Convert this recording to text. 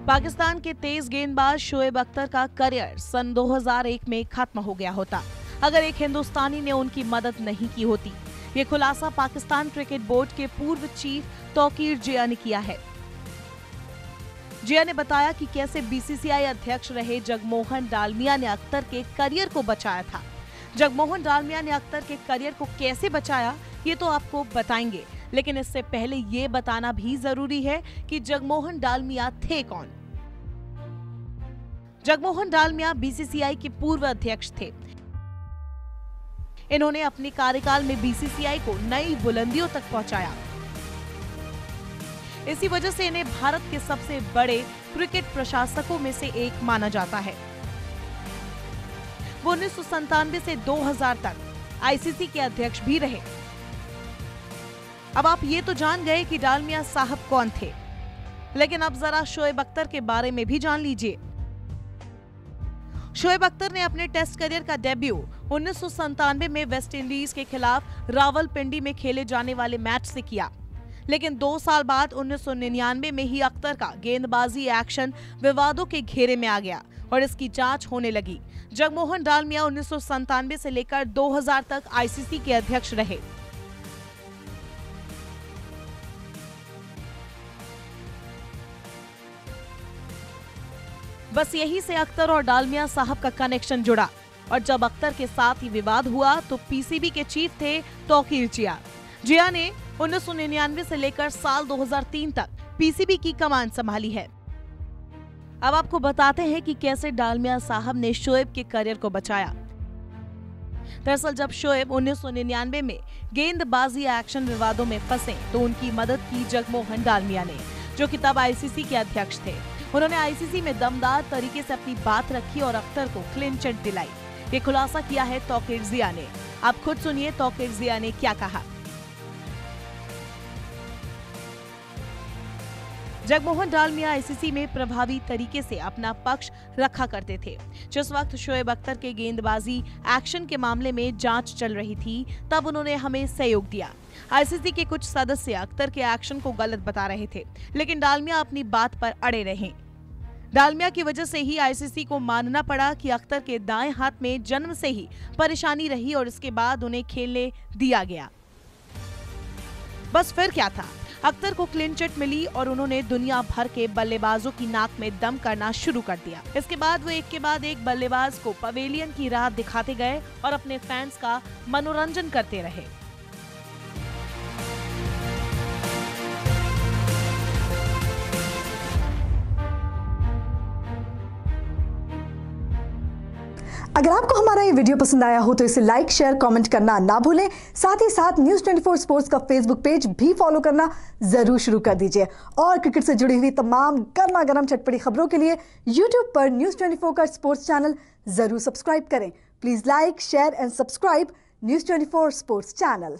पाकिस्तान के तेज गेंदबाज शोएब अख्तर का करियर सन 2001 में खत्म हो गया होता अगर एक हिंदुस्तानी ने उनकी मदद नहीं की होती। ये खुलासा पाकिस्तान क्रिकेट बोर्ड के पूर्व चीफ तौकीर जिया ने किया है। जिया ने बताया कि कैसे बीसीसीआई अध्यक्ष रहे जगमोहन डालमिया ने अख्तर के करियर को बचाया था। जगमोहन डालमिया ने अख्तर के करियर को कैसे बचाया ये तो आपको बताएंगे, लेकिन इससे पहले ये बताना भी जरूरी है कि जगमोहन डालमिया थे कौन। जगमोहन डालमिया बीसीसीआई के पूर्व अध्यक्ष थे। इन्होंने अपने कार्यकाल में बीसीसीआई को नई बुलंदियों तक पहुंचाया। इसी वजह से इन्हें भारत के सबसे बड़े क्रिकेट प्रशासकों में से एक माना जाता है। वो 1997 से 2000 तक आईसीसी के अध्यक्ष भी रहे। अब आप ये तो जान गए कि डालमिया साहब कौन थे, लेकिन अब जरा शोएब अख्तर के बारे में भी जान लीजिए। शोएब अख्तर ने अपने टेस्ट करियर का डेब्यू 1997 में वेस्ट इंडीज के खिलाफ रावलपिंडी में खेले जाने वाले मैच से किया, लेकिन 2 साल बाद 1999 में ही अख्तर का गेंदबाजी एक्शन विवादों के घेरे में आ गया और इसकी जांच होने लगी। जगमोहन डालमिया 1997 से लेकर 2000 तक आईसीसी के अध्यक्ष रहे। बस यही से अख्तर और डालमिया साहब का कनेक्शन जुड़ा और जब अख्तर के साथ ही विवाद हुआ तो पीसीबी के चीफ थे तौकीर जिया। जिया ने 1999 से लेकर साल 2003 तक पीसीबी की कमान संभाली है। अब आपको बताते हैं कि कैसे डालमिया साहब ने शोएब के करियर को बचाया। दरअसल जब शोएब 1999 में गेंदबाजी एक्शन विवादों में फंसे तो उनकी मदद की जगमोहन डालमिया ने, जो कि तब आईसीसी के अध्यक्ष थे। उन्होंने आईसीसी में दमदार तरीके से अपनी बात रखी और अख्तर को क्लीन चिट दिलाई। ये खुलासा किया है तौकीर जिया ने। आप खुद सुनिए तौकीर जिया ने क्या कहा। जगमोहन डालमिया आईसीसी में प्रभावी तरीके से अपना पक्ष रखा करते थे। जिस वक्त शोएब अख्तर के गेंदबाजी एक्शन के मामले में जांच चल रही थी तब उन्होंने हमें सहयोग दिया। आईसीसी के कुछ सदस्य अख्तर के एक्शन को गलत बता रहे थे, लेकिन डालमिया अपनी बात पर अड़े रहे। डालमिया की वजह से ही आईसीसी को मानना पड़ा कि अख्तर के दाएं हाथ में जन्म से ही परेशानी रही और इसके बाद उन्हें खेलने दिया गया। बस फिर क्या था, अख्तर को क्लीन चिट मिली और उन्होंने दुनिया भर के बल्लेबाजों की नाक में दम करना शुरू कर दिया। इसके बाद वो एक के बाद एक बल्लेबाज को पवेलियन की राह दिखाते गए और अपने फैंस का मनोरंजन करते रहे। अगर आपको हमारा ये वीडियो पसंद आया हो तो इसे लाइक, शेयर, कमेंट करना ना भूलें। साथ ही साथ न्यूज़ 24 स्पोर्ट्स का फेसबुक पेज भी फॉलो करना जरूर शुरू कर दीजिए और क्रिकेट से जुड़ी हुई तमाम गर्मा गर्म चटपटी खबरों के लिए यूट्यूब पर न्यूज़ 24 का स्पोर्ट्स चैनल जरूर सब्सक्राइब करें। Please like, share and subscribe news 24 sports channel.